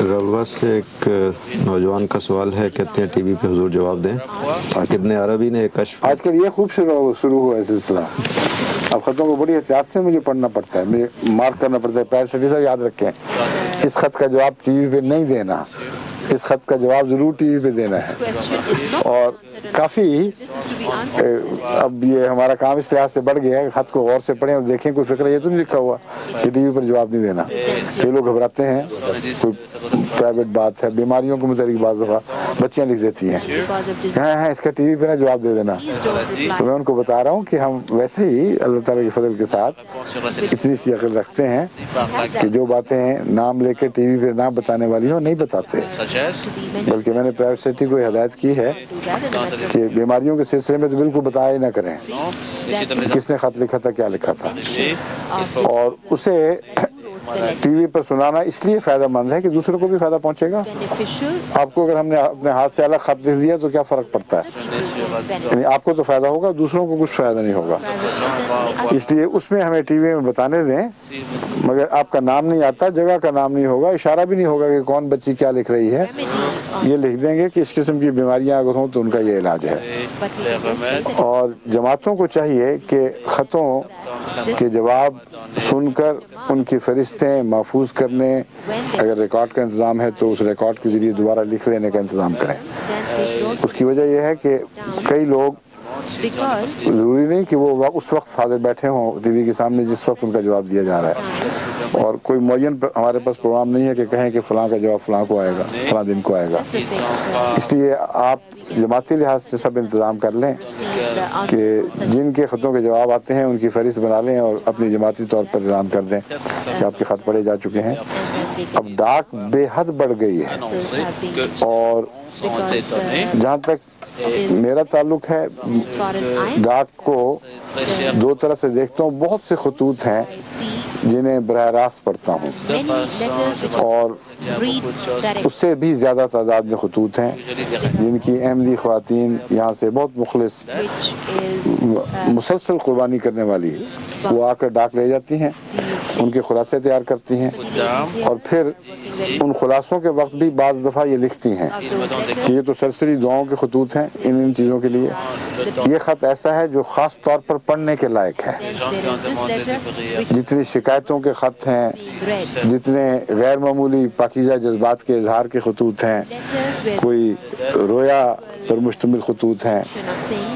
رلوا سے ایک نوجوان کا سوال ہے، کہتے ہیں ٹی وی پہ حضور جواب دیں۔ ابن عربی نے ایک کشف آج کل یہ خوب شروع ہوا ہے سلسلہ۔ اب خطوں کو بڑی احتیاط سے مجھے پڑھنا پڑتا ہے، مجھے مارک کرنا پڑتا ہے، پیر سے یاد رکھیں اس خط کا جواب ٹی وی پہ نہیں دینا، اس خط کا جواب ضرور ٹی وی پہ دینا ہے۔ اور کافی اب یہ ہمارا کام اس لحاظ سے بڑھ گیا ہے، خط کو غور سے پڑھیں اور دیکھیں کوئی فکر یہ تو نہیں لکھا ہوا کہ ٹی وی پر جواب نہیں دینا۔ یہ لوگ گھبراتے ہیں، کوئی پرائیویٹ بات ہے، بیماریوں کو متعلق بعض دفعہ بچیاں لکھ دیتی ہیں ہاں اس کا ٹی وی پہ نہ جواب دے دینا۔ تو میں ان کو بتا رہا ہوں کہ ہم ویسے ہی اللہ تعالیٰ کے فضل کے ساتھ اتنی سی عقل رکھتے ہیں کہ جو باتیں نام لے کے ٹی وی پہ نہ بتانے والی ہوں نہیں بتاتے، بلکہ میں نے پرائیویٹ سیکٹری کو ہدایت کی ہے کہ بیماریوں کے سلسلے میں تو بالکل بتایا ہی نہ کریں، کس نے خط لکھا تھا، کیا لکھا تھا، اور اسے ٹی وی پر سنانا اس لیے فائدہ مند ہے کہ دوسروں کو بھی فائدہ پہنچے گا۔ آپ کو اگر ہم نے اپنے ہاتھ سے الگ خط لکھ دیا تو کیا فرق پڑتا ہے، یعنی آپ کو تو فائدہ ہوگا، دوسروں کو کچھ فائدہ نہیں ہوگا۔ اس لیے اس میں ہمیں ٹی وی میں بتانے دیں، مگر آپ کا نام نہیں آتا، جگہ کا نام نہیں ہوگا، اشارہ بھی نہیں ہوگا کہ کون بچی کیا لکھ رہی ہے، یہ لکھ دیں گے کہ اس قسم کی بیماریاں اگر ہوں تو ان کا یہ علاج ہے۔ اور جماعتوں کو چاہیے کہ خطوں کے جواب سن کر ان کی فہرستیں محفوظ کرنے، اگر ریکارڈ کا انتظام ہے تو اس ریکارڈ کے ذریعے دوبارہ لکھ لینے کا انتظام کریں۔ اس کی وجہ یہ ہے کہ کئی لوگ ضروری نہیں کہ وہ اس وقت حاضر بیٹھے ہوں ٹی وی کے سامنے جس وقت ان کا جواب دیا جا رہا ہے، اور کوئی معین ہمارے پاس پروگرام نہیں ہے کہ کہیں کہ فلاں کا جواب فلاں کو آئے گا، فلاں دن کو آئے گا۔ اس لیے آپ جماعتی لحاظ سے سب انتظام کر لیں کہ جن کے خطوں کے جواب آتے ہیں ان کی فہرست بنا لیں اور اپنی جماعتی طور پر اعلان کر دیں کہ آپ کے خط پڑھے جا چکے ہیں۔ اب ڈاک بے حد بڑھ گئی ہے، اور جہاں تک میرا تعلق ہے ڈاک کو دو طرح سے دیکھتا ہوں، بہت سے خطوط ہیں جنہیں براہ راست پڑھتا ہوں، اور اس سے بھی زیادہ تعداد میں خطوط ہیں جن کی احمدی خواتین یہاں سے بہت مخلص مسلسل قربانی کرنے والی وہ آ کر ڈاک لے جاتی ہیں، ان کے خلاصے تیار کرتی ہیں، اور پھر ان خلاصوں کے وقت بھی بعض دفعہ یہ لکھتی ہیں کہ یہ تو سرسری دعاؤں کے خطوط ہیں، ان چیزوں کے لیے یہ خط ایسا ہے جو خاص طور پر پڑھنے کے لائق ہے۔ جتنی شکایتوں کے خط ہیں، جتنے غیر معمولی پاکیزہ جذبات کے اظہار کے خطوط ہیں، کوئی رویا پر مشتمل خطوط ہیں،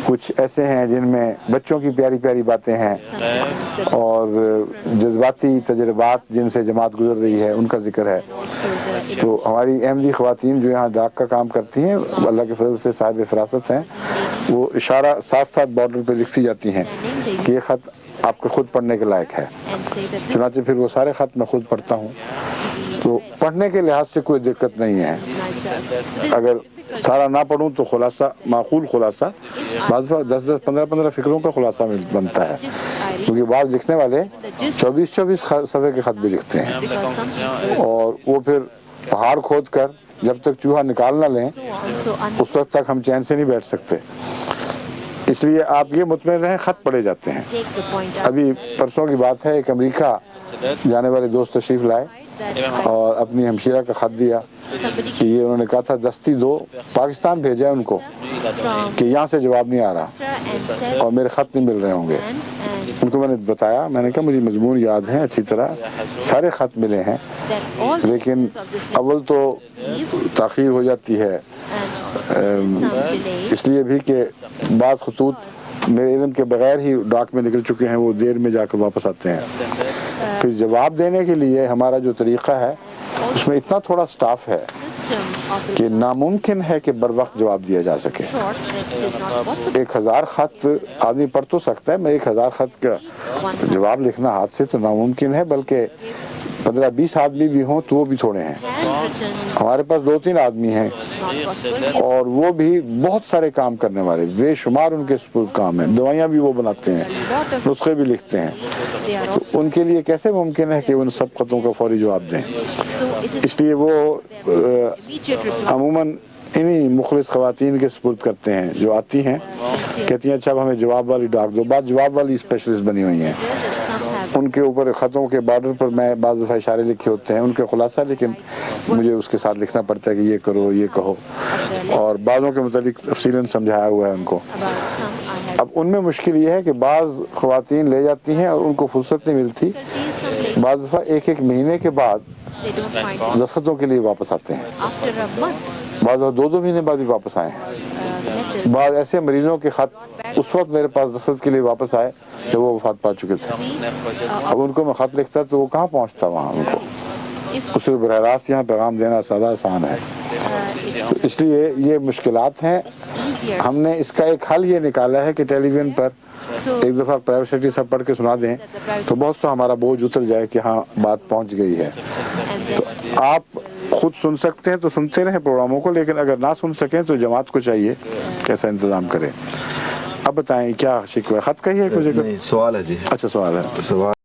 کچھ ایسے ہیں جن میں بچوں کی پیاری پیاری باتیں ہیں، اور جذباتی تجربات جن سے جماعت گزر رہی ہے ان کا ذکر ہے۔ تو ہماری احمدی خواتین جو یہاں ڈاک کا کام کرتی ہیں، اللہ کے فضل سے صاحب فراست ہیں، وہ اشارہ ساتھ ساتھ بارڈر پہ لکھتی جاتی ہیں کہ یہ خط آپ کے خود پڑھنے کے لائق ہے۔ چنانچہ پھر وہ سارے خط میں خود پڑھتا ہوں، تو پڑھنے کے لحاظ سے کوئی دقت نہیں ہے۔ اگر سارا نہ پڑھوں تو خلاصہ، معقول خلاصہ، بعض 10 15 فکروں کا خلاصہ بنتا ہے، کیونکہ بعض لکھنے والے 24 صفحے کے خط بھی لکھتے ہیں، اور وہ پھر پہاڑ کھود کر جب تک چوہا نکال نہ لیں اس وقت تک ہم چین سے نہیں بیٹھ سکتے۔ اس لیے آپ یہ مطمئن رہیں خط پڑھے جاتے ہیں۔ ابھی پرسوں کی بات ہے، ایک امریکہ جانے والے دوست تشریف لائے اور اپنی ہمشیرہ کا خط دیا کہ یہ انہوں نے کہا تھا دستی دو، پاکستان بھیجا ہے ان کو کہ یہاں سے جواب نہیں آ رہا اور میرے خط نہیں مل رہے ہوں گے۔ ان کو میں نے بتایا، میں نے کہا مجھے مضمون یاد ہیں اچھی طرح، سارے خط ملے ہیں، لیکن اول تو تاخیر ہو جاتی ہے اس لیے بھی کہ بعض خطوط میرے علم کے بغیر ہی ڈاک میں نکل چکے ہیں، وہ دیر میں جا کر واپس آتے ہیں۔ پھر جواب دینے کے لیے ہمارا جو طریقہ ہے اس میں اتنا تھوڑا سٹاف ہے کہ ناممکن ہے کہ بر وقت جواب دیا جا سکے۔ 1000 خط آدمی پڑھ تو سکتا ہے، میں 1000 خط کا جواب لکھنا ہاتھ سے تو ناممکن ہے، بلکہ 15-20 آدمی بھی ہوں تو وہ بھی تھوڑے ہیں۔ ہمارے پاس 2-3 آدمی ہیں اور وہ بھی بہت سارے کام کرنے والے، بے شمار ان کے سپرد کام ہیں، دوائیاں بھی وہ بناتے ہیں، نسخے بھی لکھتے ہیں، تو ان کے لیے کیسے ممکن ہے کہ ان سب خطوں کا فوری جواب دیں؟ اس لیے وہ عموماً انہی مخلص خواتین کے سپرد کرتے ہیں جو آتی ہیں، کہتی ہیں اچھا اب ہمیں جواب والی ڈاک دو، بعد جواب والی اسپیشلسٹ بنی ہوئی ہیں، ان کے اوپر خطوں کے بارڈر پر میں بعض دفعہ اشارے لکھے ہوتے ہیں ان کے خلاصہ، لیکن مجھے اس کے ساتھ لکھنا پڑتا ہے کہ یہ کرو یہ کہو، اور بعضوں کے متعلق تفصیلاً سمجھایا ہوا ہے ان کو۔ اب ان میں مشکل یہ ہے کہ بعض خواتین لے جاتی ہیں اور ان کو فرصت نہیں ملتی، بعض دفعہ ایک مہینے کے بعد دستخطوں کے لیے واپس آتے ہیں، بعض دفعہ 2 مہینے بعد بھی واپس آئے ہیں۔ بعض ایسے مریضوں کے خط اس وقت میرے پاس دستخط کے لیے واپس آئے جب وہ وفات پا چکے تھے۔ اب ان کو میں خط لکھتا تو وہ کہاں پہنچتا وہاں ان کو، اسے براہ راست یہاں پیغام دینا سادہ آسان ہے۔ تو اس لیے یہ مشکلات ہیں۔ ہم نے اس کا ایک حل یہ نکالا ہے کہ ٹیلی ویژن پر ایک دفعہ پرائیویٹ سیکرٹری صاحب پڑھ کے سنا دیں تو بہت سا ہمارا بوجھ اتر جائے کہ ہاں بات پہنچ گئی ہے۔ تو آپ خود سن سکتے ہیں تو سنتے رہیں پروگراموں کو، لیکن اگر نہ سن سکیں تو جماعت کو چاہیے کیسا انتظام کریں۔ اب بتائیں کیا شکوہ خط کا ہی ہے کچھ؟ نہیں، سوال ہے جی۔ اچھا سوال ہے۔ سوال